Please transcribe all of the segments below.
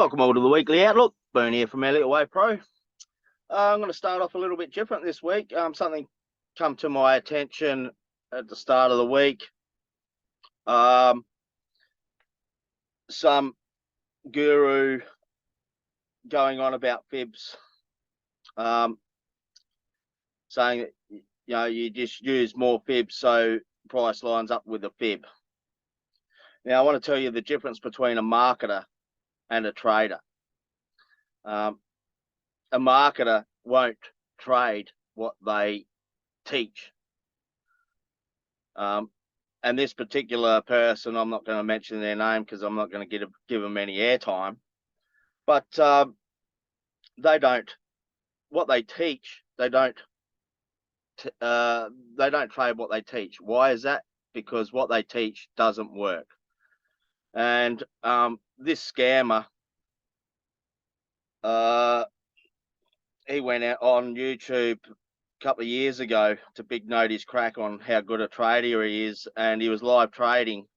Welcome all to the Weekly Outlook. Boone here from EWPRO. I'm going to start off a little bit different this week. Something come to my attention at the start of the week. Some guru going on about fibs, saying that you just use more fibs so price lines up with a fib. Now I want to tell you the difference between a marketer and a trader. A marketer won't trade what they teach. And this particular person, I'm not going to mention their name because I'm not going to give them any airtime, but they don't. What they teach, they don't trade what they teach. Why is that? Because what they teach doesn't work. And this scammer, he went out on YouTube a couple of years ago to big note his crack on how good a trader he is, and he was live trading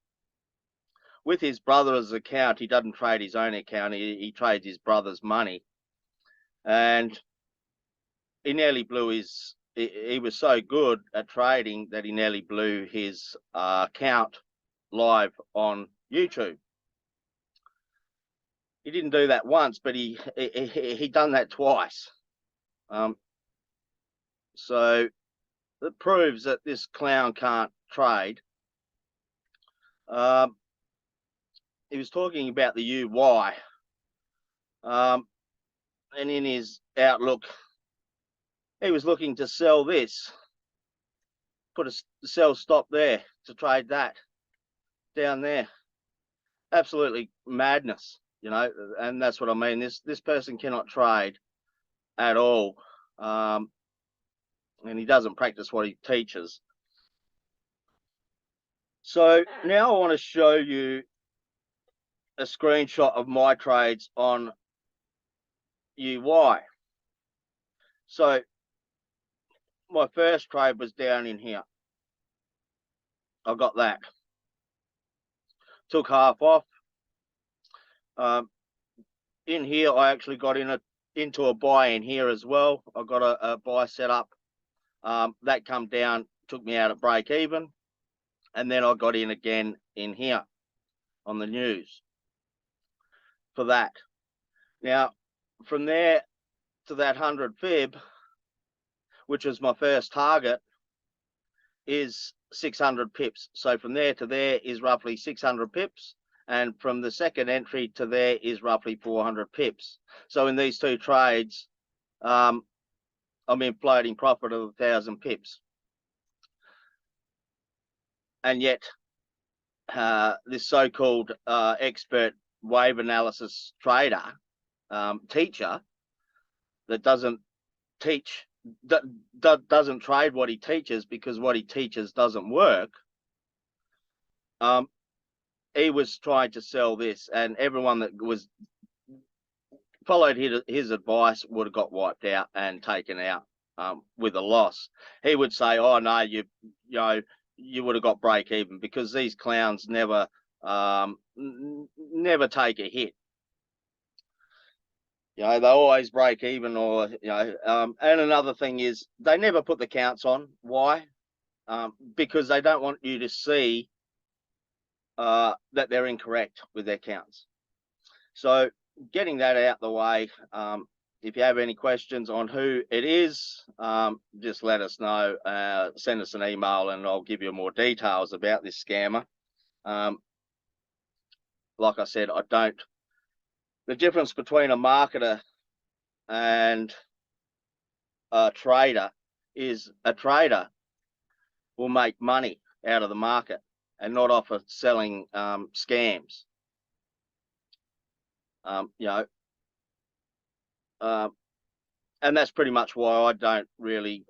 with his brother's account. He doesn't trade his own account, he trades his brother's money, and he nearly blew his, he was so good at trading that he nearly blew his account live on YouTube. He didn't do that once, but he done that twice. So it proves that this clown can't trade. He was talking about the UY, and in his outlook, he was looking to sell this, put a sell stop there to trade that down there. Absolutely madness, and that's what I mean. This person cannot trade at all. And he doesn't practice what he teaches. So now I want to show you a screenshot of my trades on UY. So my first trade was down in here. I got that. Took half off. In here, I actually got into a buy in here as well. I got a buy set up. That come down, took me out at break even, and then I got in again in here on the news for that. Now from there to that 100 fib, which was my first target, is 600 pips. So from there to there is roughly 600 pips, and from the second entry to there is roughly 400 pips. So in these two trades, I'm in floating profit of 1,000 pips. And yet this so-called expert wave analysis trader, teacher, that doesn't teach, doesn't trade what he teaches because what he teaches doesn't work, he was trying to sell this, and everyone that was followed his advice would have got wiped out and taken out with a loss. He would say, oh no, you would have got break even, because these clowns never take a hit. They always break even, or and another thing is they never put the counts on. Why? Because they don't want you to see that they're incorrect with their counts. So getting that out the way, if you have any questions on who it is, just let us know. Send us an email and I'll give you more details about this scammer. Like I said, the difference between a marketer and a trader is a trader will make money out of the market and not offer selling scams. And that's pretty much why I don't really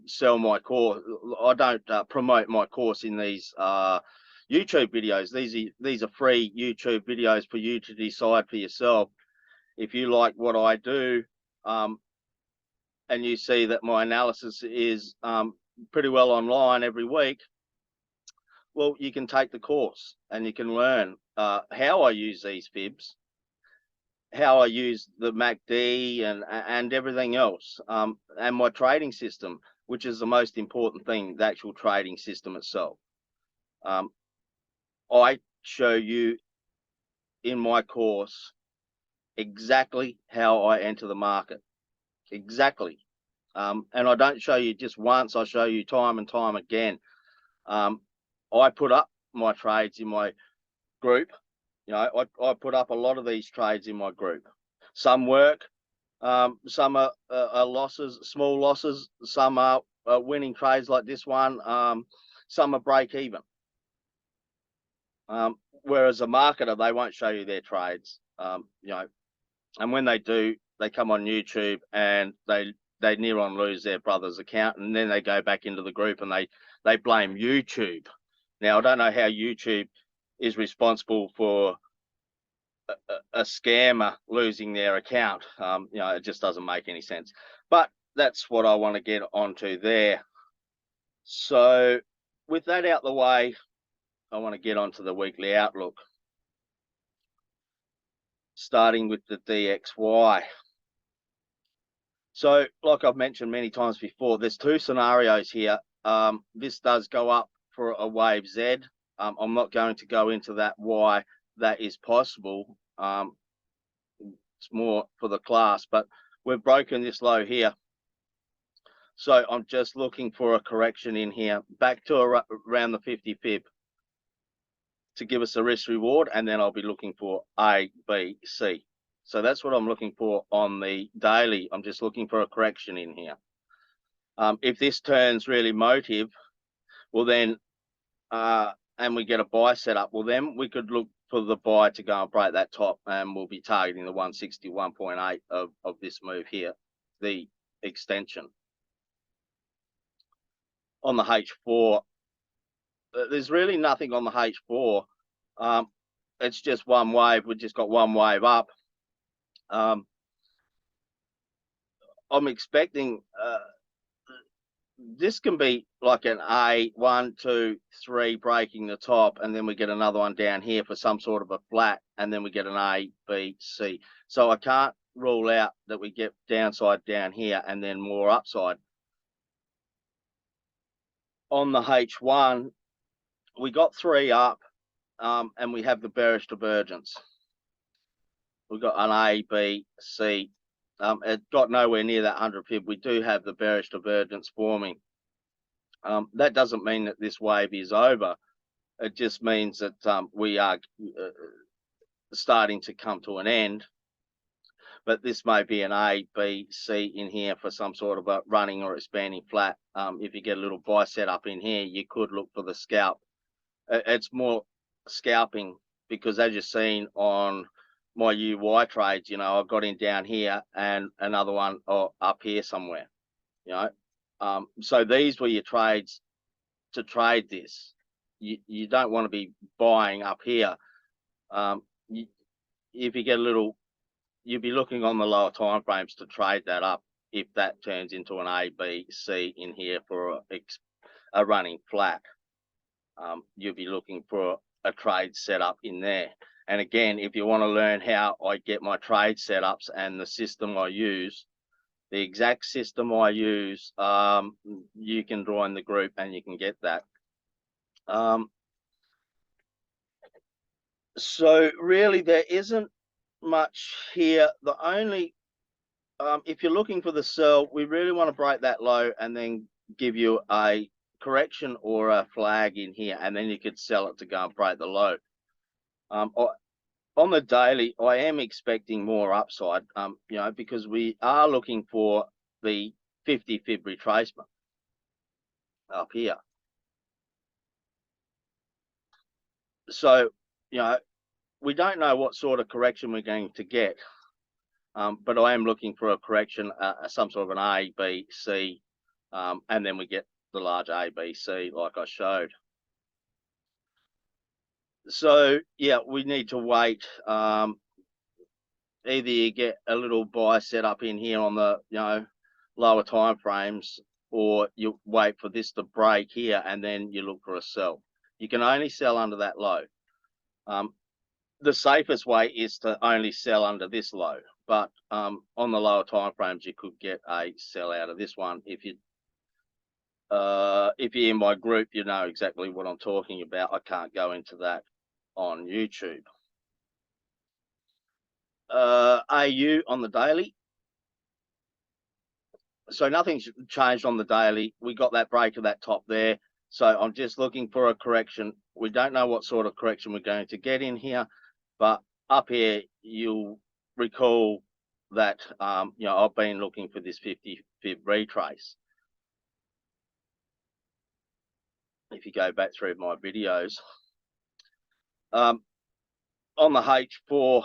sell my course. I don't promote my course in these YouTube videos. These are free YouTube videos for you to decide for yourself. If you like what I do, and you see that my analysis is pretty well online every week, well, you can take the course and you can learn how I use these fibs how I use the MACD and everything else, and my trading system, which is the most important thing, the actual trading system itself. I show you in my course exactly how I enter the market, exactly. And I don't show you just once, I show you time and time again. I put up my trades in my group. I put up a lot of these trades in my group. Some work, some are losses, small losses, some are winning trades like this one, some are break even. Whereas a marketer, they won't show you their trades, and when they do, they come on YouTube and they near on lose their brother's account, and then they go back into the group and they blame YouTube. Now, I don't know how YouTube is responsible for a scammer losing their account. It just doesn't make any sense. But that's what I want to get onto there. So with that out the way, I want to get onto the weekly outlook, starting with the DXY. So like I've mentioned many times before, there's two scenarios here. This does go up for a wave Z. I'm not going to go into that why that is possible. It's more for the class, but we've broken this low here. So I'm just looking for a correction in here back to around the 50 fib to give us a risk reward, and then I'll be looking for A, B, C. So that's what I'm looking for on the daily. I'm just looking for a correction in here. If this turns really motive, well then, and we get a buy set up, well then we could look for the buy to go and break that top, and we'll be targeting the 161.8 of this move here, the extension. On the H4, there's really nothing on the H4. It's just one wave. We've just got one wave up. I'm expecting this can be like an A, 1, 2, 3 breaking the top, and then we get another one down here for some sort of a flat, and then we get an A, B, C. So I can't rule out that we get downside down here and then more upside. On the H1, we got 3 up, and we have the bearish divergence. We've got an A, B, C. It got nowhere near that 100 pip. We do have the bearish divergence forming. That doesn't mean that this wave is over. It just means that we are starting to come to an end. But this may be an A, B, C in here for some sort of a running or expanding flat. If you get a little buy set up in here, you could look for the scalp. It's more scalping because, as you've seen on my UY trades, I've got in down here and another one up here somewhere, so these were your trades to trade this. You don't want to be buying up here. If you get a little, you'll be looking on the lower time frames to trade that up. If that turns into an A, B, C in here for a running flat, you'll be looking for a trade setup in there. And again, if you want to learn how I get my trade setups and the system I use, the exact system I use, you can join the group and you can get that. So really there isn't much here. The only, if you're looking for the sell, we really want to break that low and then give you a correction or a flag in here, and then you could sell it to go and break the low. On the daily, I am expecting more upside, because we are looking for the 50 fib retracement up here. So, we don't know what sort of correction we're going to get, but I am looking for a correction, some sort of an A, B, C, and then we get the large A, B, C like I showed. So yeah, we need to wait. Either you get a little buy set up in here on the lower time frames, or you wait for this to break here and then you look for a sell. You can only sell under that low. the safest way is to only sell under this low, but on the lower time frames, you could get a sell out of this one. If you're in my group, you know exactly what I'm talking about. I can't go into that on YouTube. AU on the daily. So nothing's changed on the daily. We got that break of that top there. So I'm just looking for a correction. We don't know what sort of correction we're going to get in here, but up here, you'll recall that, you know, I've been looking for this 50 Fib retrace. If you go back through my videos, on the H4,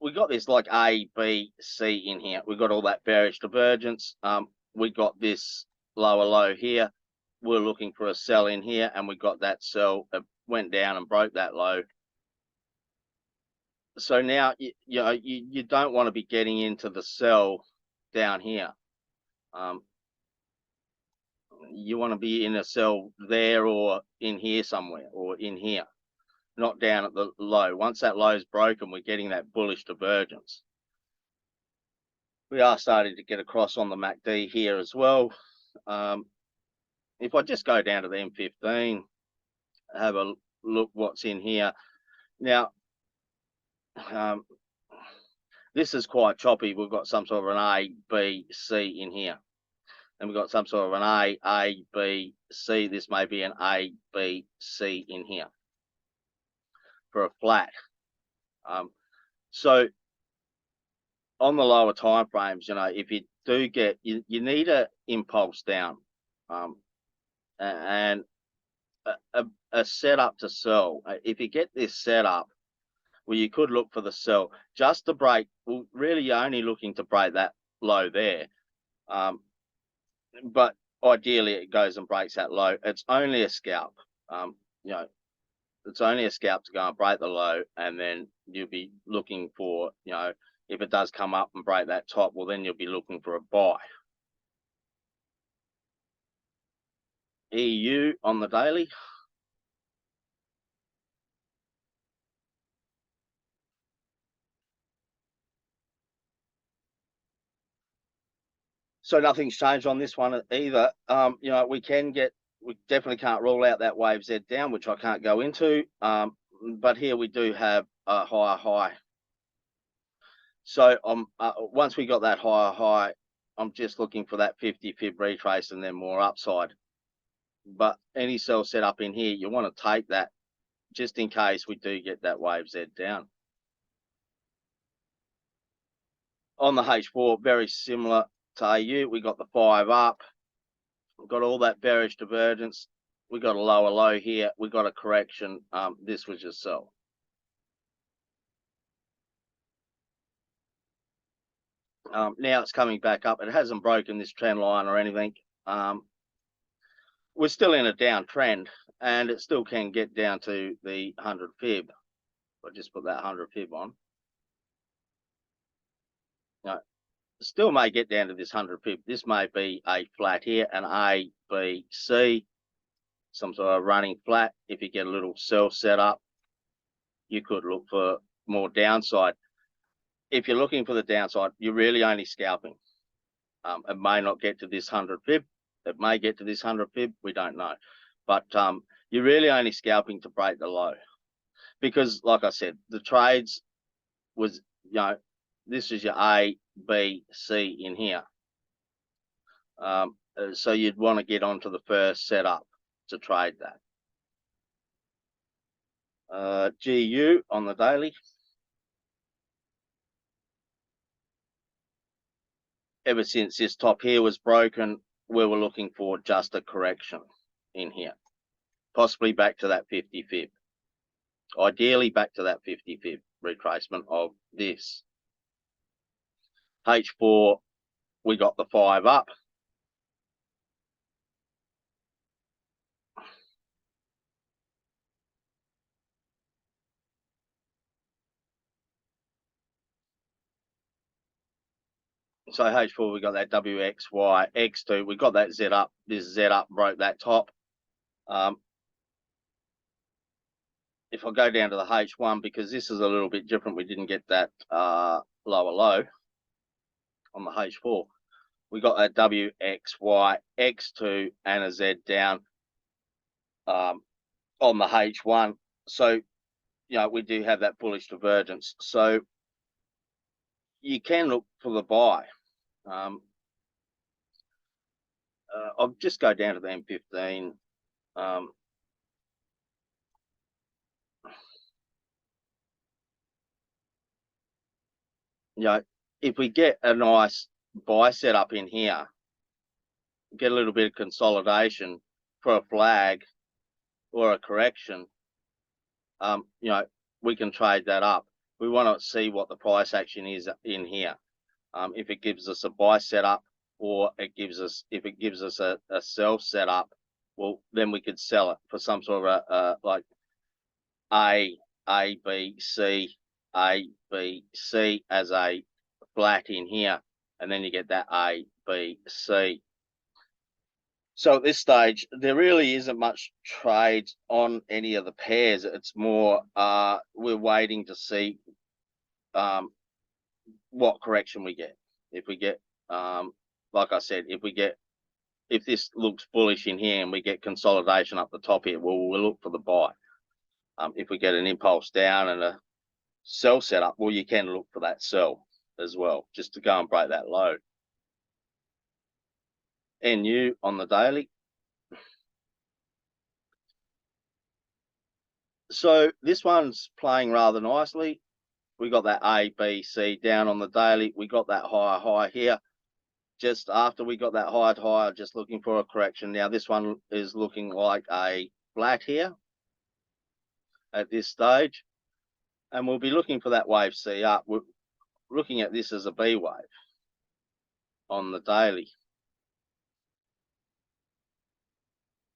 we got this like A, B, C in here. We got all that bearish divergence. We got this lower low here. We're looking for a sell in here, and we got that sell. It went down and broke that low. So now you don't want to be getting into the sell down here. You want to be in a sell there or in here somewhere, or in here, not down at the low. Once that low is broken, we're getting that bullish divergence. We are starting to get across on the MACD here as well. If I just go down to the M15, have a look what's in here. Now, this is quite choppy. We've got some sort of an A, B, C in here. And we've got some sort of an A, B, C. This may be an A, B, C in here for a flat. So on the lower time frames, you know, if you do get, you need a impulse down, and a setup to sell. If you get this setup, well, you could look for the sell just to break. Well, really, you're only looking to break that low there. But ideally, it goes and breaks that low. It's only a scalp. You know, it's only a scalp to go and break the low, and then you'll be looking for, you know, if it does come up and break that top, well, then you'll be looking for a buy. EU on the daily. So nothing's changed on this one either. You know, we definitely can't rule out that wave Z down, which I can't go into. But here we do have a higher high. So once we got that higher high, I'm just looking for that 50 Fib retrace and then more upside. But any sell set up in here, you want to take that just in case we do get that wave Z down. On the H4, very similar to AU, we got the 5 up. We've got all that bearish divergence. We got a lower low here. We got a correction. This was just sell. Now it's coming back up. It hasn't broken this trend line or anything. We're still in a downtrend, and it still can get down to the 100 Fib. I'll just put that 100 Fib on. No, still may get down to this 100 Fib. This may be a flat here, an A, B, C, some sort of running flat. If you get a little sell set up, you could look for more downside. If you're looking for the downside, you're really only scalping. It may not get to this 100 Fib. It may get to this 100 Fib. We don't know. But you're really only scalping to break the low. Because, like I said, the trades was, you know, this is your A, B, C in here. So you'd want to get onto the first setup to trade that. GU on the daily. Ever since this top here was broken, we were looking for just a correction in here. Possibly back to that 50 Fib. Ideally back to that 50 Fib retracement of this. H4, we got the 5 up. So H4, we got that WXY, X2, we got that Z up. This Z up broke that top. if I go down to the H1, because this is a little bit different, we didn't get that lower low on the H4. We got a W, X, Y, X2 and a Z down on the H1. So, we do have that bullish divergence. So you can look for the buy. I'll just go down to the M15. If we get a nice buy set up in here, get a little bit of consolidation for a flag or a correction, we can trade that up. We want to see what the price action is in here. If it gives us a buy setup, or if it gives us a sell setup, well, then we could sell it for some sort of like A, B, C, A, B, C as a flat in here, and then you get that A, B, C. So at this stage, there really isn't much trade on any of the pairs. It's more we're waiting to see what correction we get. If we get, like I said, if this looks bullish in here and we get consolidation up the top here, well, we'll look for the buy. If we get an impulse down and a sell setup, well, you can look for that sell as well, just to go and break that low. NU on the daily. So this one's playing rather nicely. We got that A, B, C down on the daily. We got that high here. Just after we got that high, just looking for a correction. Now this one is looking like a flat here at this stage, and we'll be looking for that wave C up. We're looking at this as a B wave on the daily.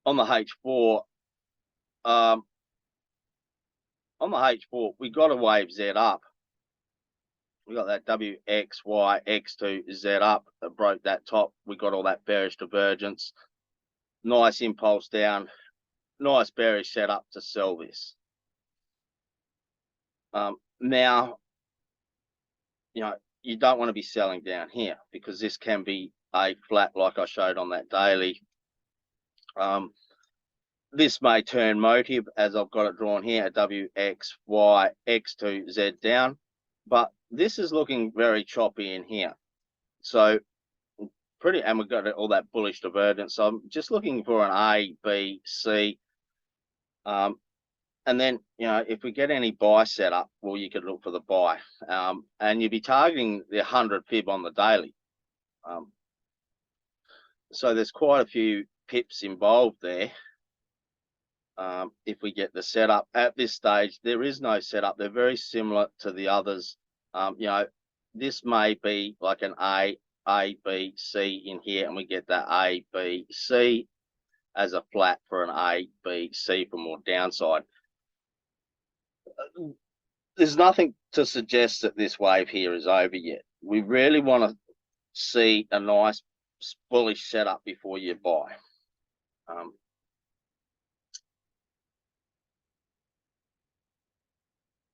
On the H4, we got a wave Z up. We got that W, X, Y, X2, Z up. That broke that top. We got all that bearish divergence. Nice impulse down. Nice bearish setup to sell this. Now, you don't want to be selling down here, because this can be a flat like I showed on that daily. This may turn motive, as I've got it drawn here, a W, X, Y, X2, Z down. But this is looking very choppy in here. So and we've got all that bullish divergence. So I'm just looking for an A, B, C. And then, if we get any buy setup, well, you could look for the buy. And you'd be targeting the 100 fib on the daily. So there's quite a few pips involved there. If we get the setup at this stage, there is no setup. They're very similar to the others. This may be like an A, B, C in here, and we get that A, B, C as a flat for an A, B, C for more downside. There's nothing to suggest that this wave here is over yet. We really want to see a nice bullish setup before you buy.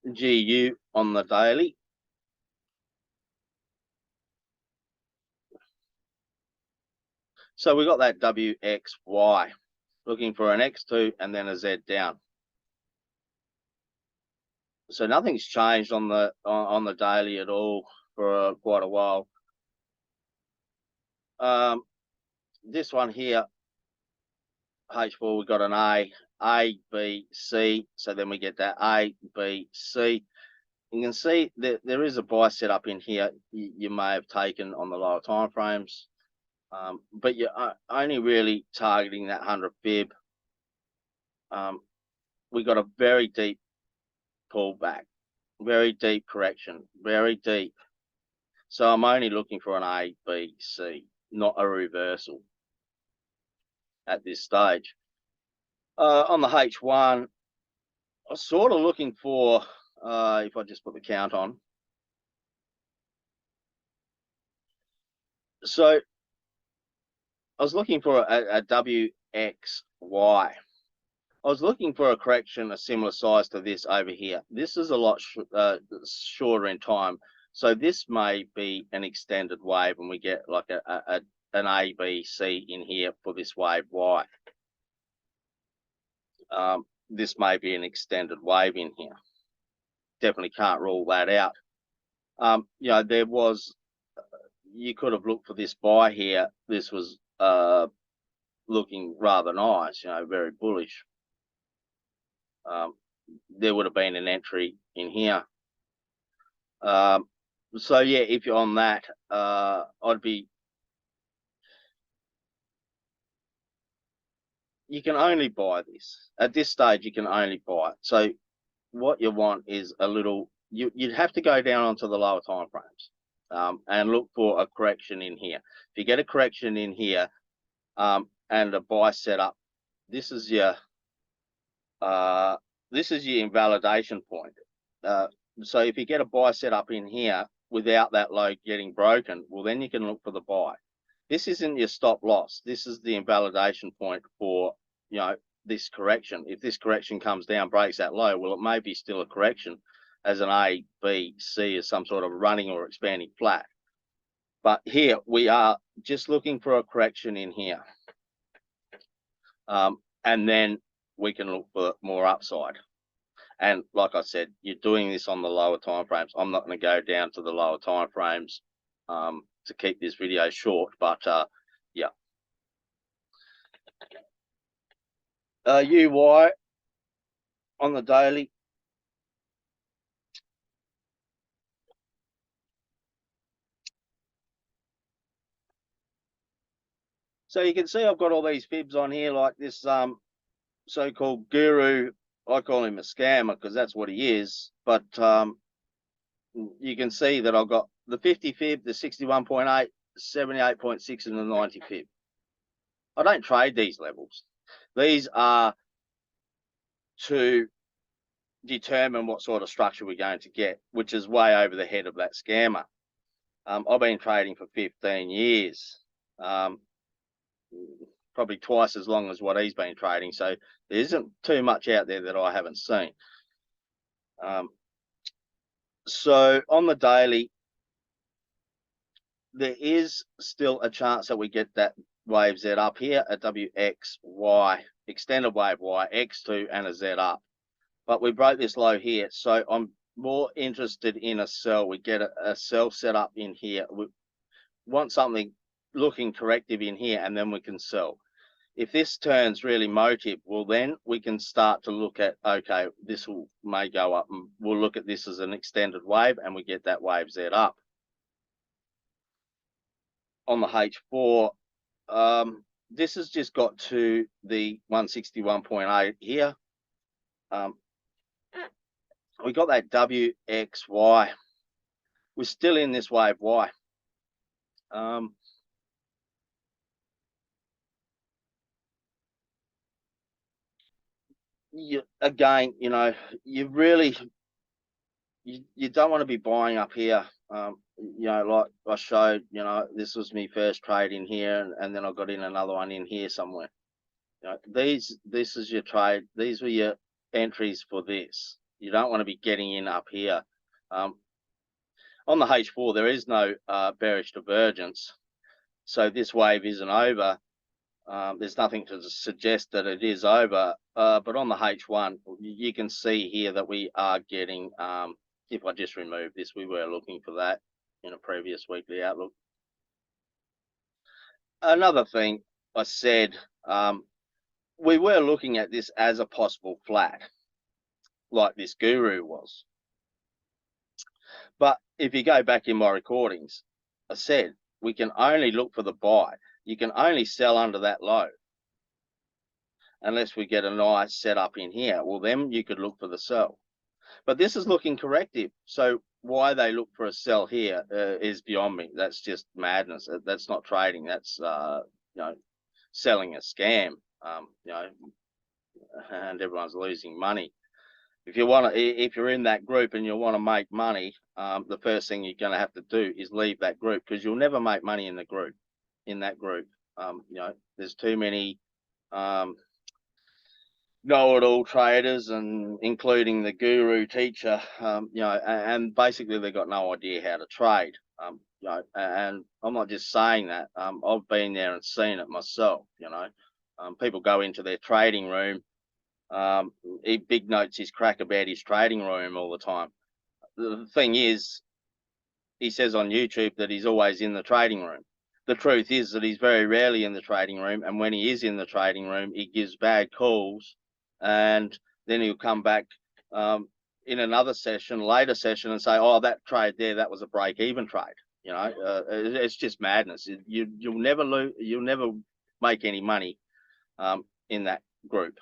GU on the daily. So we got that WXY, looking for an X2 and then a Z down. So nothing's changed on the daily at all for quite a while. This one here, H4, we got an A, B, C. So then we get that A, B, C. You can see that there is a buy setup in here you may have taken on the lower time frames, but you're only really targeting that 100 fib. We got a very deep pullback, very deep correction, very deep. So I'm only looking for an A, B, C, not a reversal at this stage. On the H1, I was sort of looking for, if I just put the count on. So I was looking for a WXY. I was looking for a correction a similar size to this over here. This is a lot shorter in time. So this may be an extended wave and we get like an A, B, C in here for this wave Y. This may be an extended wave in here. Definitely can't rule that out. You know, there was, you could have looked for this buy here. This was looking rather nice, you know, very bullish. There would have been an entry in here. So yeah, if you're on that, I'd be, you can only buy this at this stage. You can only buy it. So what you want is a little, you'd have to go down onto the lower time frames and look for a correction in here. If you get a correction in here and a buy setup, this is your invalidation point. So if you get a buy set up in here without that low getting broken, well, then you can look for the buy. This isn't your stop loss. This is the invalidation point for, you know, this correction. If this correction comes down, breaks that low, well, it may be still a correction as an A, B, C as some sort of running or expanding flat. But here we are just looking for a correction in here. And then we can look for more upside. And like I said, you're doing this on the lower time frames. I'm not going to go down to the lower time frames to keep this video short, but yeah. UY on the daily. So you can see I've got all these fibs on here, like this so-called guru. I call him a scammer because that's what he is. But you can see that I've got the 50 fib, the 61.8, 78.6, and the 90 fib. I don't trade these levels. These are to determine what sort of structure we're going to get, which is way over the head of that scammer. I've been trading for 15 years, probably twice as long as what he's been trading. So there isn't too much out there that I haven't seen. So on the daily, there is still a chance that we get that wave Z up here, a WXY, extended wave Y, X2 and a Z up. But we broke this low here, so I'm more interested in a sell. We get a sell set up in here. We want something looking corrective in here, and then we can sell. If this turns really motive, well, then we can start to look at, okay, this may go up, and we'll look at this as an extended wave, and we get that wave Z up. On the H4, this has just got to the 161.8 here. We got that WXY. We're still in this wave Y. Again, you know, you really, you don't want to be buying up here. You know, like I showed, you know, this was my first trade in here, and then I got in another one in here somewhere. You know, this is your trade. These were your entries for this. You don't want to be getting in up here. On the H4, there is no bearish divergence, so this wave isn't over. There's nothing to suggest that it is over, but on the H1, you can see here that we are getting, if I just remove this, we were looking for that in a previous weekly outlook. Another thing I said, we were looking at this as a possible flat, like this guru was. But if you go back in my recordings, I said we can only look for the buy. You can only sell under that low unless we get a nice setup in here. Well, then you could look for the sell. But this is looking corrective. So why they look for a sell here is beyond me. That's just madness. That's not trading. That's you know, selling a scam. You know, and everyone's losing money. If you're in that group and you want to make money, the first thing you're going to have to do is leave that group, because you'll never make money in the group. In that group, you know, there's too many know-it-all traders, and including the guru teacher, and basically they've got no idea how to trade. And I'm not just saying that. I've been there and seen it myself. People go into their trading room. He big notes his crack about his trading room all the time. The thing is, he says on YouTube that he's always in the trading room. The truth is that he's very rarely in the trading room, and when he is in the trading room, he gives bad calls, and then he'll come back in another session, later session, and say, "Oh, that trade there, that was a break-even trade." It's just madness. You'll never lose. You'll never make any money in that group.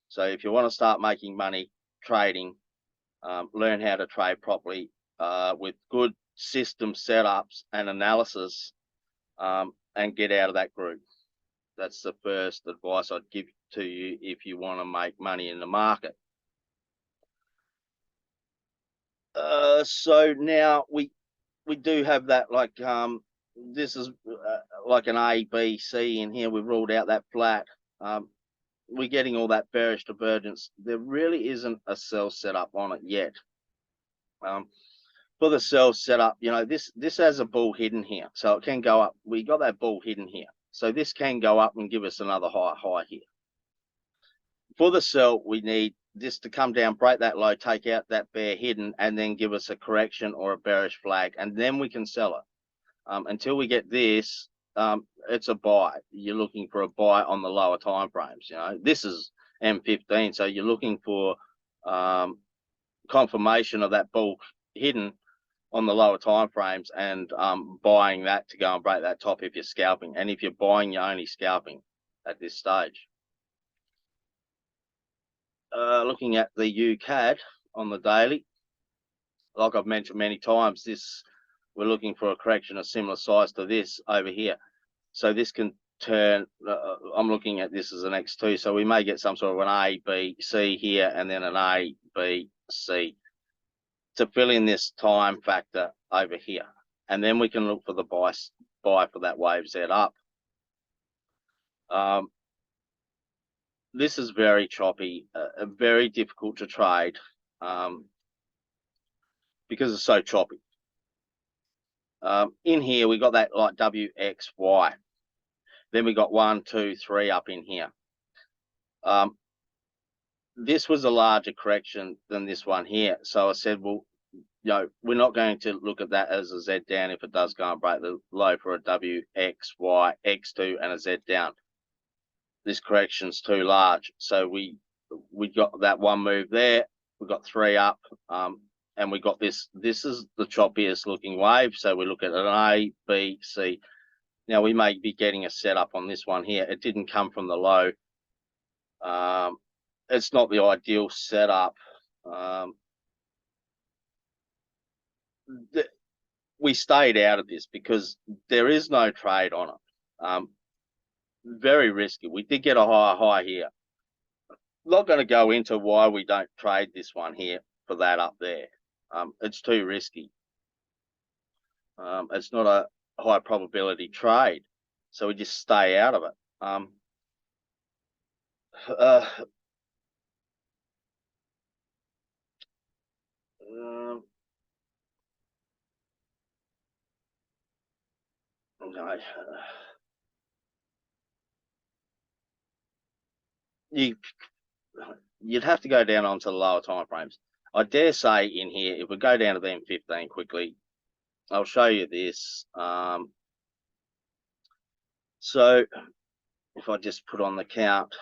So if you want to start making money trading, learn how to trade properly with good system setups and analysis, and get out of that group. That's the first advice I'd give to you if you want to make money in the market. So now we do have that, like this is like an A, B, C in here. We've ruled out that flat. We're getting all that bearish divergence. There really isn't a sell setup on it yet. For the sell setup, this has a bull hidden here, so it can go up. We got that bull hidden here, so this can go up and give us another high here. For the sell, we need this to come down, break that low, take out that bear hidden, and then give us a correction or a bearish flag, and then we can sell it. Until we get this, it's a buy. You're looking for a buy on the lower time frames. This is M15, so you're looking for confirmation of that bull hidden on the lower time frames, and buying that to go and break that top if you're scalping. And if you're buying, you're only scalping at this stage. Looking at the UCAD on the daily, like I've mentioned many times, we're looking for a correction of similar size to this over here. So this can turn, I'm looking at this as an X2, so we may get some sort of an A, B, C here, and then an A, B, C to fill in this time factor over here. And then we can look for the buy for that wave set up. This is very choppy, very difficult to trade because it's so choppy. In here, we got that like WXY. Then we got 1, 2, 3 up in here. This was a larger correction than this one here. So I said, well, we're not going to look at that as a Z down if it does go and break the low for a WXY, X2, and a Z down. This correction's too large. So we got that one move there. We got 3 up, and we got this. This is the choppiest looking wave. So we look at an A, B, C. Now we may be getting a setup on this one here. It didn't come from the low. It's not the ideal setup. We stayed out of this because there is no trade on it. Very risky. We did get a high here. Not going to go into why we don't trade this one here for that up there. It's too risky. It's not a high probability trade, so we just stay out of it. No. You'd have to go down onto the lower time frames. I dare say in here, if we go down to the M15 quickly, I'll show you this. So if I just put on the count,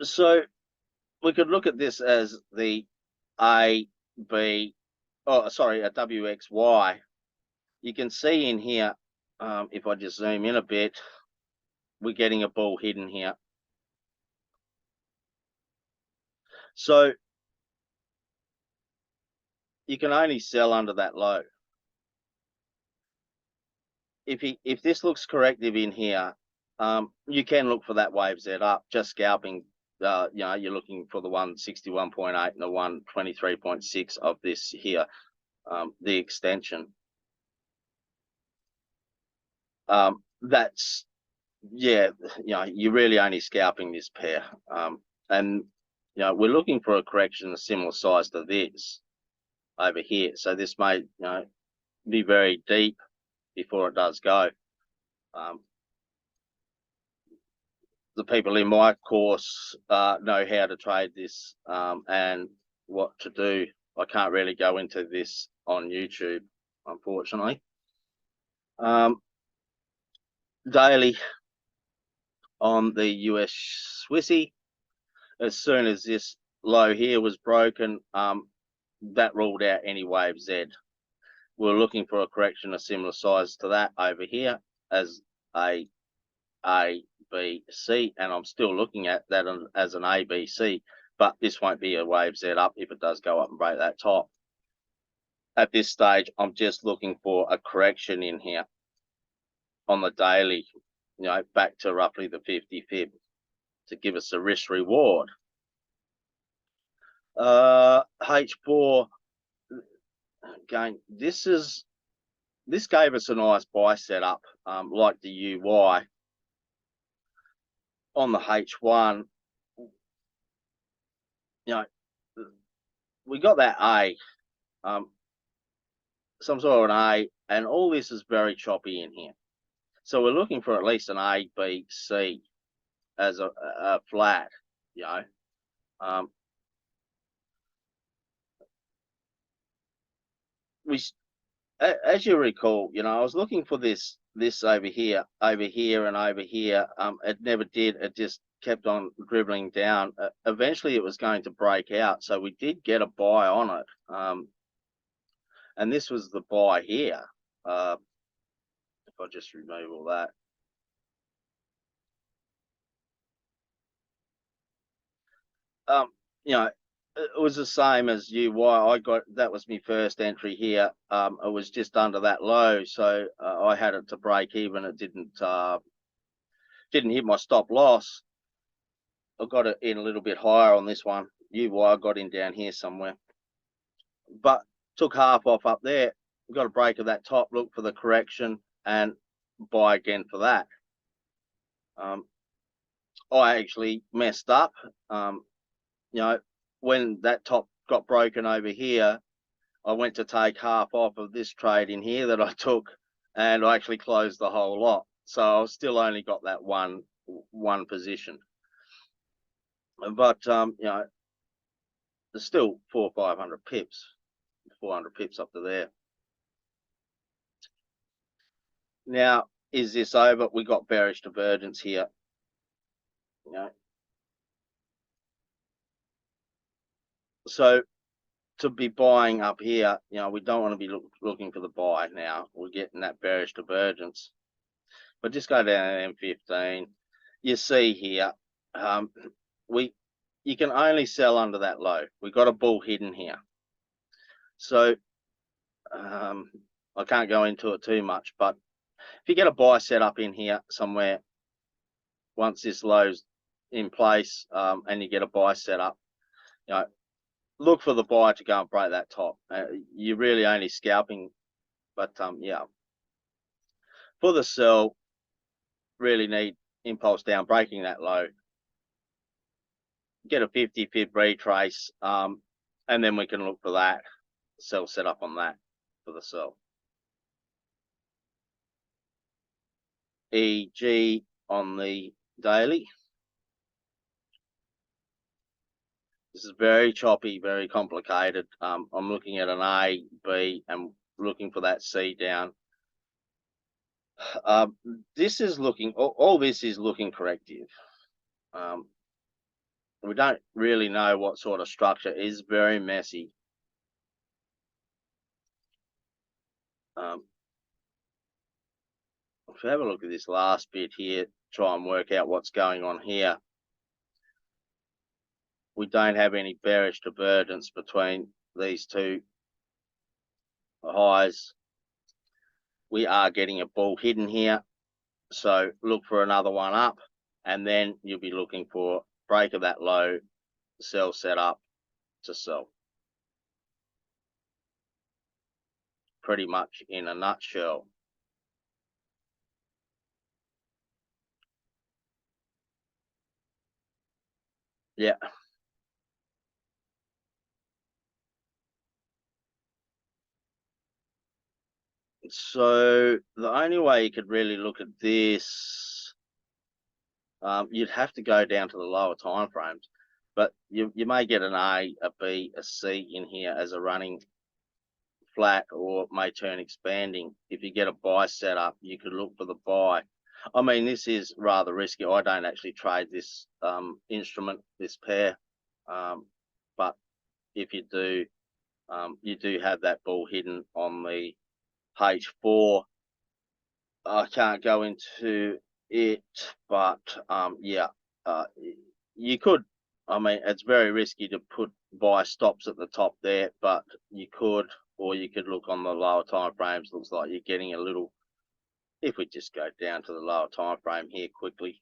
so we could look at this as the A, B, a WXY. You can see in here, if I just zoom in a bit, we're getting a bull hidden here. So you can only sell under that low. If this looks corrective in here, You can look for that wave Z up, just scalping. You know, you're looking for the 161.8 and the 123.6 of this here, the extension. That's, yeah, you know, you're really only scalping this pair. And, you know, we're looking for a correction a similar size to this over here. So this may, you know, be very deep before it does go. The people in my course know how to trade this and what to do. I can't really go into this on YouTube, unfortunately. Daily on the US Swissy, as soon as this low here was broken, that ruled out any wave Z. We're looking for a correction a similar size to that over here as a B, C, and I'm still looking at that as an A, B, C, but this won't be a wave Z up if it does go up and break that top. At this stage, I'm just looking for a correction in here on the daily, you know, back to roughly the 50 fib to give us a risk reward. H4, again, this gave us a nice buy setup, like the UY on the H1. You know, we got that A, some sort of an A, and all this is very choppy in here. So we're looking for at least an A, B, C as a flat, you know. As you recall, you know, I was looking for this over here, and over here. It never did. It just kept on dribbling down. Eventually, it was going to break out, so we did get a buy on it. And this was the buy here. If I just remove all that. You know, it was the same as UY. I got, that was my first entry here. It was just under that low, so I had it to break even. It didn't hit my stop loss. I got it in a little bit higher on this one. UY I got in down here somewhere, but took half off up there. Got a break of that top, look for the correction and buy again for that. I actually messed up. You know, when that top got broken over here, I went to take half off of this trade in here that I took, and I actually closed the whole lot. So I still only got that one position. But you know, there's still 400 or 500 pips, 400 pips up to there. Now, is this over? We got bearish divergence here. You know, so to be buying up here, you know, we don't want to be looking for the buy now. We're getting that bearish divergence. But just go down to M15. You see here, you can only sell under that low. We got a bull hidden here. So I can't go into it too much, but if you get a buy set up in here somewhere, once this low's in place, and you get a buy set up, you know, look for the buy to go and break that top. You're really only scalping, but yeah. For the sell, really need impulse down, breaking that low. Get a 50 fib retrace, and then we can look for that sell set up on that for the sell. EG on the daily. This is very choppy, very complicated. I'm looking at an A, B, and looking for that C down. This is looking, all this is looking corrective. We don't really know what sort of structure. It is very messy. If we have a look at this last bit here, try and work out what's going on here. We don't have any bearish divergence between these two highs. We are getting a bull hidden here. So look for another one up, and then you'll be looking for break of that low, sell set up to sell. Pretty much in a nutshell. Yeah. So the only way you could really look at this, you'd have to go down to the lower time frames, but you may get an A, a B, a C in here as a running flat, or may turn expanding. If you get a buy set up, you could look for the buy. I mean, this is rather risky. I don't actually trade this instrument, this pair, but if you do have that ball hidden on the H4. I can't go into it, but yeah, you could. I mean, it's very risky to put buy stops at the top there, but you could, or you could look on the lower time frames. Looks like you're getting a little. If we just go down to the lower time frame here quickly,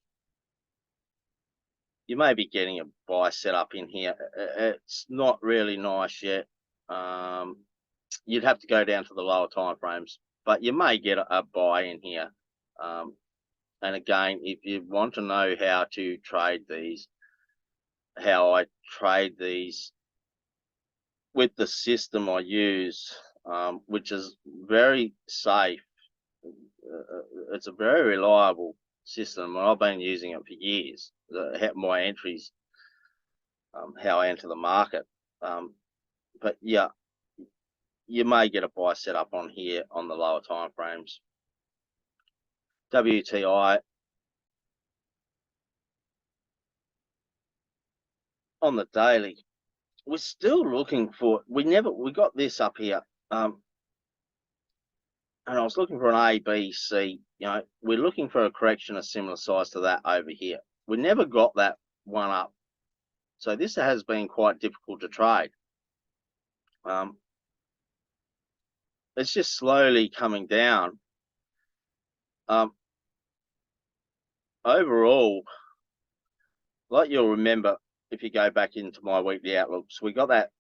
you may be getting a buy set up in here. It's not really nice yet. You'd have to go down to the lower time frames, but you may get a buy in here. And again, if you want to know how to trade these, how I trade these with the system I use, which is very safe. It's a very reliable system, and I've been using it for years. My entries, how I enter the market. But yeah, you may get a buy set up on here on the lower time frames. WTI on the daily, we're still looking for. We got this up here, and I was looking for an A, B, C. You know, we're looking for a correction of similar size to that over here. We never got that one up, so this has been quite difficult to trade. It's just slowly coming down. Overall, like you'll remember, if you go back into my weekly outlooks, we got that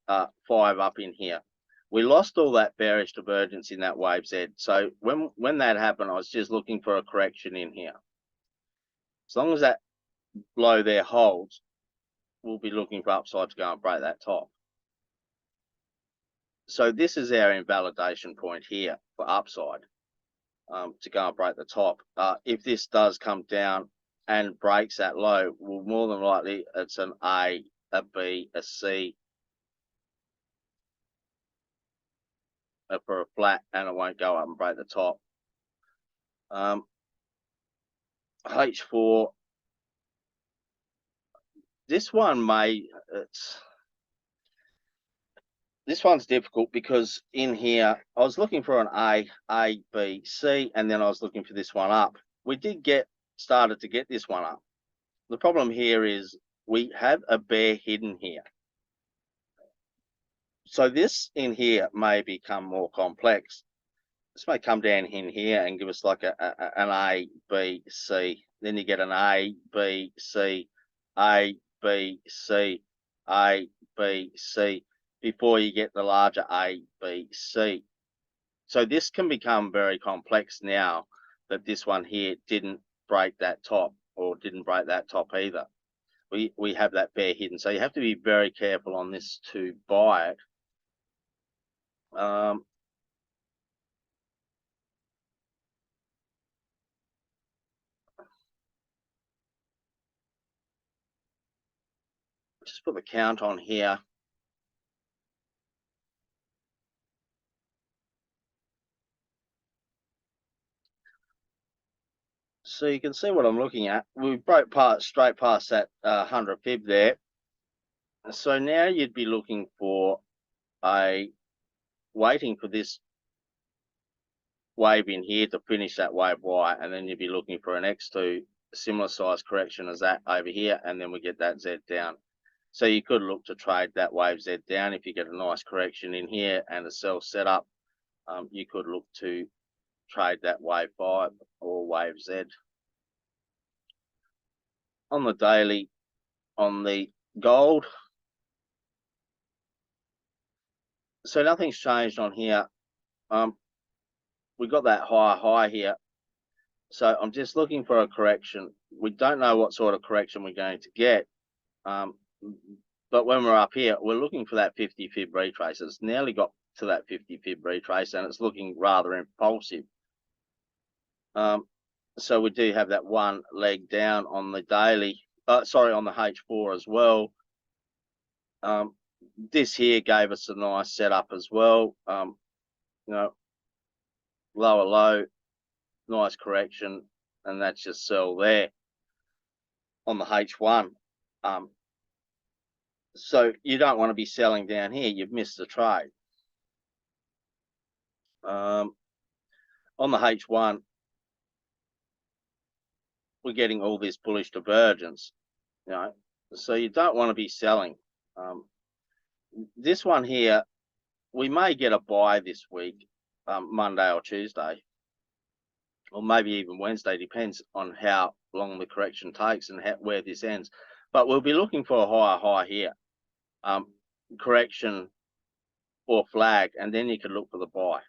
5 up in here. We lost all that bearish divergence in that wave Z. So when that happened, I was just looking for a correction in here. As long as that low there holds, we'll be looking for upside to go and break that top. So this is our invalidation point here for upside, to go and break the top. If this does come down and breaks that low, well, more than likely it's an A, a B, a C, for a flat, and it won't go up and break the top. H4, this one this one's difficult because in here I was looking for an A, B, C, and then I was looking for this one up. We did started to get this one up. The problem here is we have a bear hidden here. So this in here may become more complex. This may come down in here and give us like an A, B, C. Then you get an A, B, C, A, B, C, A, B, C, before you get the larger A, B, C. So this can become very complex now that this one here didn't break that top, or didn't break that top either. We have that bear hidden. So you have to be very careful on this to buy it. Just put the count on here. So you can see what I'm looking at. We broke straight past that 100 fib there. So now you'd be looking for waiting for this wave in here to finish that wave Y, and then you'd be looking for an X2 similar size correction as that over here, and then we get that Z down. So you could look to trade that wave Z down. If you get a nice correction in here and a sell set up, you could look to trade that wave 5 or wave Z. on the daily, on the gold. So nothing's changed on here. We got that high here. So I'm just looking for a correction. We don't know what sort of correction we're going to get. But when we're up here, we're looking for that 50 fib retrace. It's nearly got to that 50 fib retrace, and it's looking rather impulsive. So we do have that one leg down on the daily, sorry, on the H4 as well. This here gave us a nice setup as well. You know, lower low, nice correction, and that's just sell there on the H1. So you don't want to be selling down here. You've missed the trade. On the H1, we're getting all this bullish divergence, you know, so you don't want to be selling. This one here, we may get a buy this week, Monday or Tuesday, or maybe even Wednesday, depends on how long the correction takes and where this ends. But we'll be looking for a higher high here, correction or flag, and then you can look for the buy.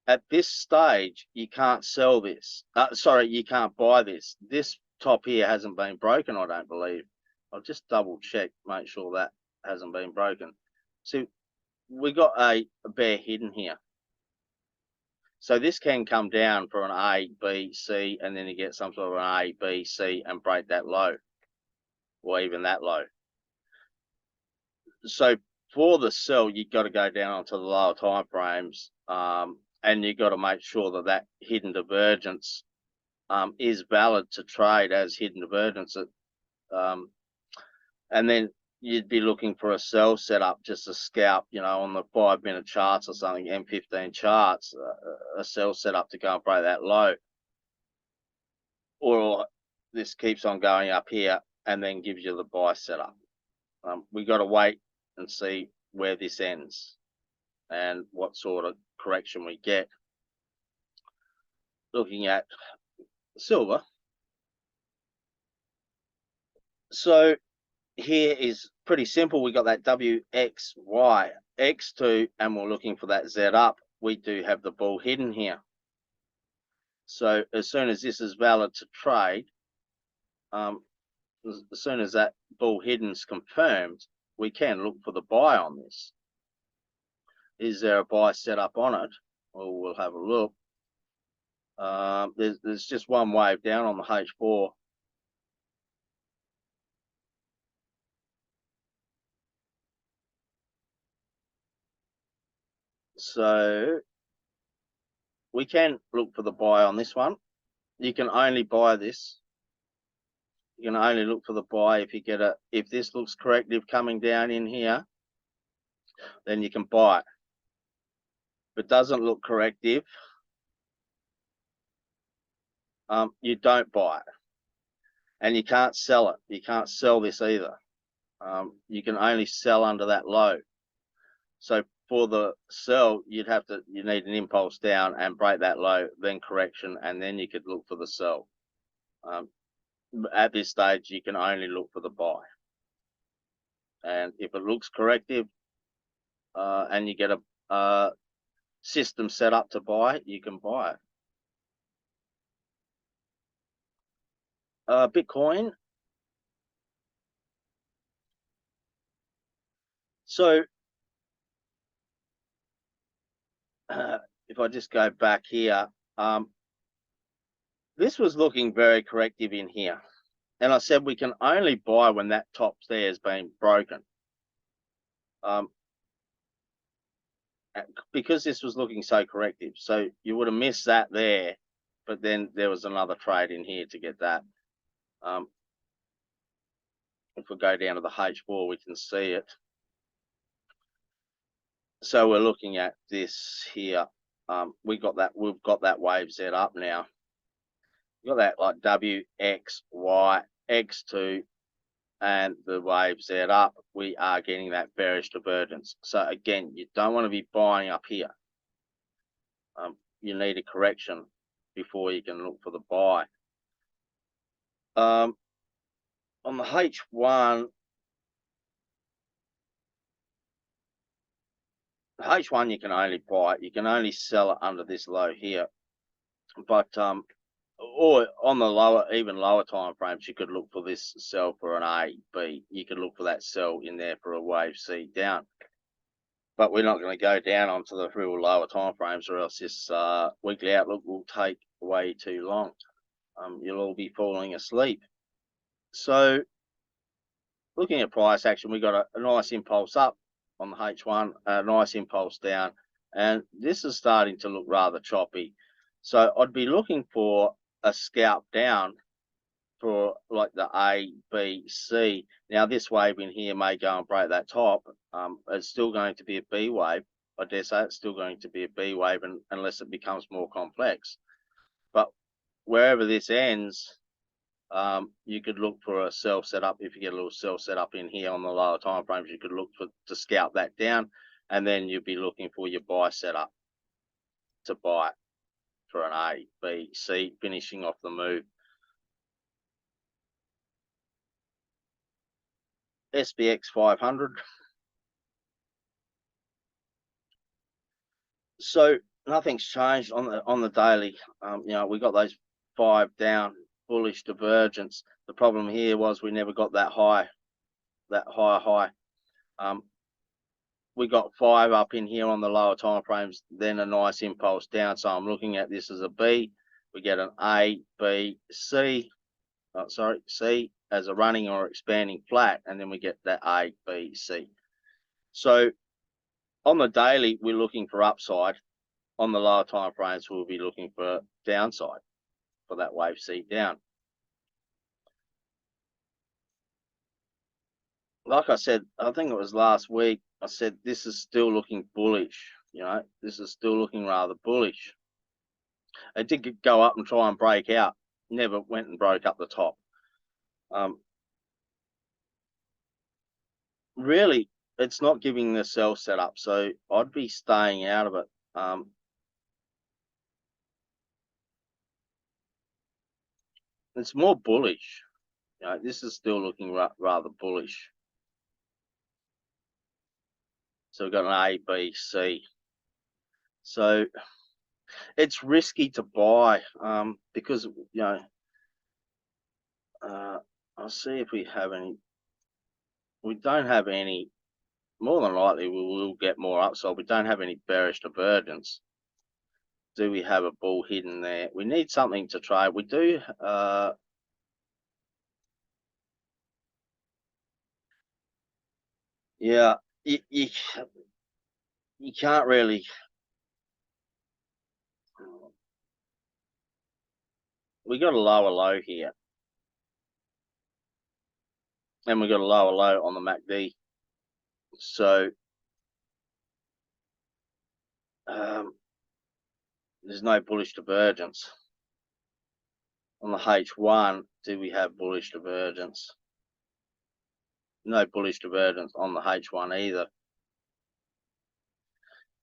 At this stage, you can't sell this. Sorry, you can't buy this. This top here hasn't been broken, I don't believe. I'll just double check, make sure that hasn't been broken. See, we got a bear hidden here. So this can come down for an A, B, C, and then you get some sort of an A, B, C, and break that low, or even that low. So for the sell, you've got to go down onto the lower time frames, and you've got to make sure that that hidden divergence is valid to trade as hidden divergence. And then you'd be looking for a sell setup, just a scalp, you know, on the 5-minute charts or something, M15 charts, a sell setup to go and break that low. Or this keeps on going up here and then gives you the buy setup. We got to wait and see where this ends and what sort of correction we get. Looking at silver. So here is pretty simple. We got that WXY X2, and we're looking for that Z up. We do have the bull hidden here. So as soon as this is valid to trade, as soon as that bull hidden is confirmed, we can look for the buy on this. Is there a buy set up on it? Well, we'll have a look. There's just one wave down on the H4. So we can look for the buy on this one. You can only buy this. You can only look for the buy if you get if this looks corrective coming down in here, then you can buy it. If it doesn't look corrective, you don't buy it. And you can't sell it. You can't sell this either. You can only sell under that low. So for the sell, you need an impulse down and break that low, then correction, and then you could look for the sell. At this stage, you can only look for the buy. And if it looks corrective, and you get a system set up to buy, you can buy it. Bitcoin. So if I just go back here, this was looking very corrective in here. And I said we can only buy when that top there has been broken. Because this was looking so corrective. So you would have missed that there, but then there was another trade in here to get that. If we go down to the H4, we can see it. So we're looking at this here. We've got that wave Z up now. We've got that like W, X, Y, X2, and the wave Z up. We are getting that bearish divergence. So again, you don't want to be buying up here. You need a correction before you can look for the buy. on the H1, you can only buy it. You can only sell it under this low here. But or on the lower, even lower time frames, you could look for this sell for an A, B. You could look for that sell in there for a wave C down. But we're not going to go down onto the real lower time frames, or else this weekly outlook will take way too long. You'll all be falling asleep. So looking at price action, we got a nice impulse up on the H1, a nice impulse down, and this is starting to look rather choppy. So I'd be looking for a scalp down for like the A, B, C. Now this wave in here may go and break that top. It's still going to be a B wave. I dare say it's still going to be a B wave unless it becomes more complex. But wherever this ends, you could look for a sell setup. If you get a little sell setup in here on the lower time frames, you could look to scalp that down, and then you'd be looking for your buy setup to buy for an A, B, C, finishing off the move. SPX 500. So nothing's changed on the daily. We got those 5 down, bullish divergence. The problem here was we never got that high, high. We got 5 up in here on the lower time frames, then a nice impulse down. So I'm looking at this as a B. We get an A, B, C. C as a running or expanding flat, and then we get that A, B, C. So on the daily, we're looking for upside. On the lower time frames, we'll be looking for downside for that wave C down. Like I said, I think it was last week, I said this is still looking bullish. This is still looking rather bullish. It did go up and try and break out, never went and broke up the top. Really, it's not giving the sell setup, so I'd be staying out of it. It's more bullish. This is still looking rather bullish. So we've got an A, B, C. So it's risky to buy because I'll see if we have any. We don't have any. More than likely, we will get more upside. We don't have any bearish divergence. Do we have a bull hidden there? We need something to trade. We do. Yeah, you can't really. We got a lower low here, and we got a lower low on the MACD. So there's no bullish divergence on the H1. Do we have bullish divergence? No bullish divergence on the H1 either.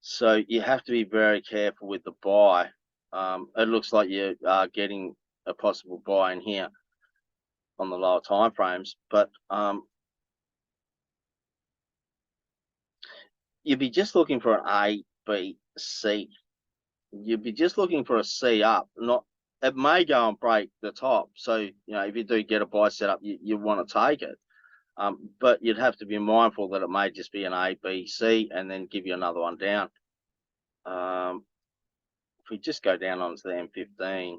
So you have to be very careful with the buy. It looks like you are getting a possible buy in here on the lower time frames, but you'd be just looking for an A, B, C. You'd be just looking for a C up. It may go and break the top. So if you do get a buy set up, you want to take it. But you'd have to be mindful that it may just be an A, B, C, and then give you another one down. If we just go down onto the M15,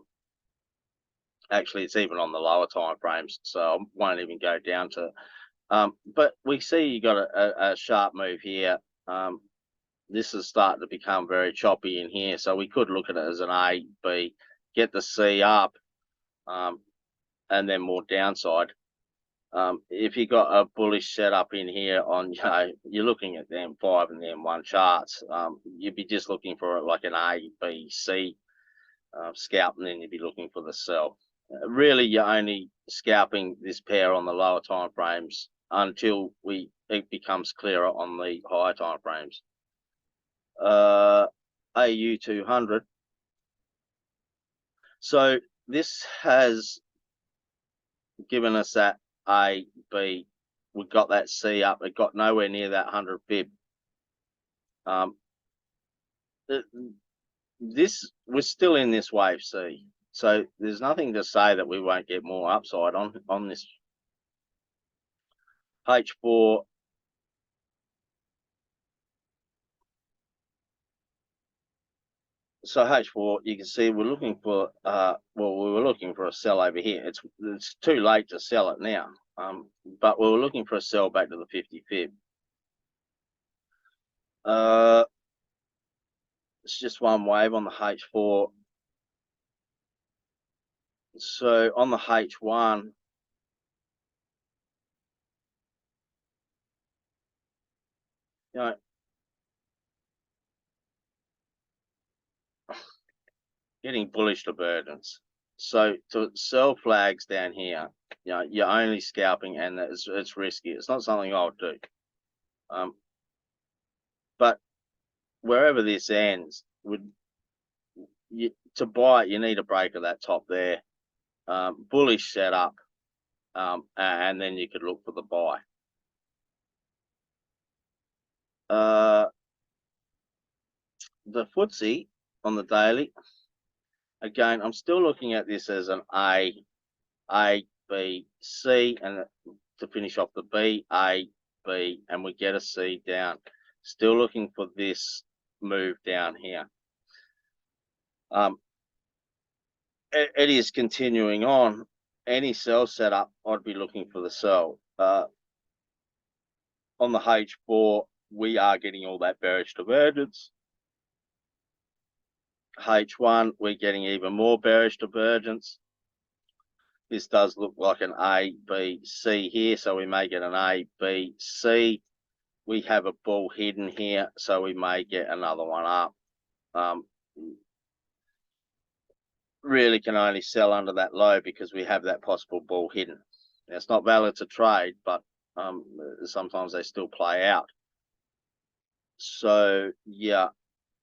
actually it's even on the lower time frames, so I won't even go down to. But we see you got a sharp move here. This is starting to become very choppy in here, so we could look at it as an A, B, get the C up, and then more downside. If you got a bullish setup in here on, you're looking at the M5 and the M1 charts, you'd be just looking for like an A, B, C scalp, and then you'd be looking for the sell. Really, you're only scalping this pair on the lower time frames until it becomes clearer on the higher time frames. AU 200. So this has given us that A, B. We got that C up. It got nowhere near that 100 fib. We're still in this wave C. So there's nothing to say that we won't get more upside on this. H4. So H4, you can see we're looking for, well, we were looking for a sell over here. It's too late to sell it now, but we were looking for a sell back to the 50 fib. It's just one wave on the H4. So on the H1, you know, getting bullish divergence. So to sell flags down here, you know, you're only scalping, and it's risky. It's not something I'll do. But wherever this ends, to buy it, you need a break of that top there. Bullish setup, and then you could look for the buy. The FTSE on the daily, again, I'm still looking at this as an A, B, C, and to finish off the B, A, B, and we get a C down. Still looking for this move down here. It is continuing on. Any sell setup, I'd be looking for the sell. On the H4, we are getting all that bearish divergence. H1, we're getting even more bearish divergence. This does look like an A, B, C here, so we may get an A, B, C. We have a bull hidden here, so we may get another one up. Really can only sell under that low because we have that possible bull hidden. Now, it's not valid to trade, but sometimes they still play out. So yeah,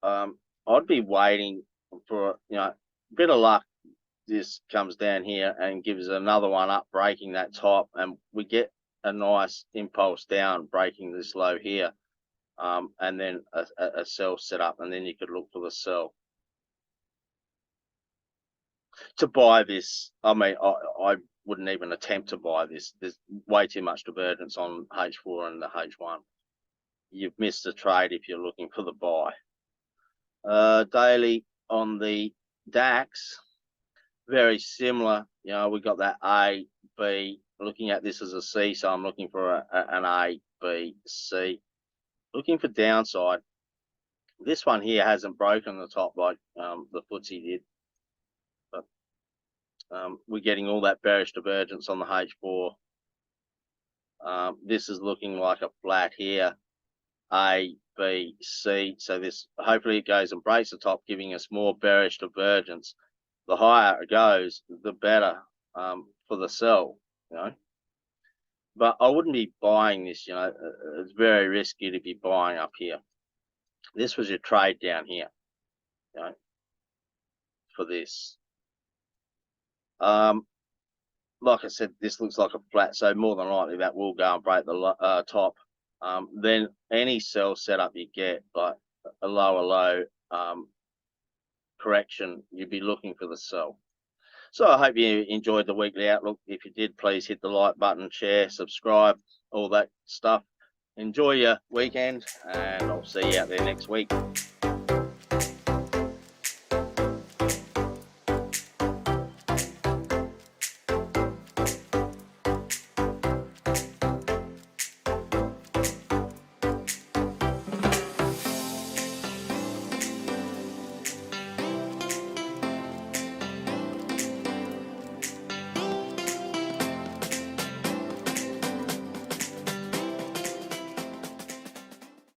I'd be waiting for, you know, a bit of luck. This comes down here and gives another one up, breaking that top, and we get a nice impulse down, breaking this low here, and then a sell set up, and then you could look for the sell. To buy this, I mean, I wouldn't even attempt to buy this. There's way too much divergence on H4 and the H1. You've missed the trade if you're looking for the buy. Daily on the DAX, very similar. You know, we got that A, B. Looking at this as a C, so I'm looking for an A, B, C. Looking for downside. This one here hasn't broken the top like the FTSE did. We're getting all that bearish divergence on the H4. This is looking like a flat here, A, B, C. So this, hopefully it goes and breaks the top, giving us more bearish divergence. The higher it goes, the better for the sell, you know. But I wouldn't be buying this, you know. It's very risky to be buying up here. This was your trade down here, you know, for this. Like I said, this looks like a flat, so more than likely that will go and break the top. Then any sell setup you get, like a lower low correction, you'd be looking for the sell. So I hope you enjoyed the weekly outlook. If you did, please hit the like button, share, subscribe, all that stuff. Enjoy your weekend, and I'll see you out there next week.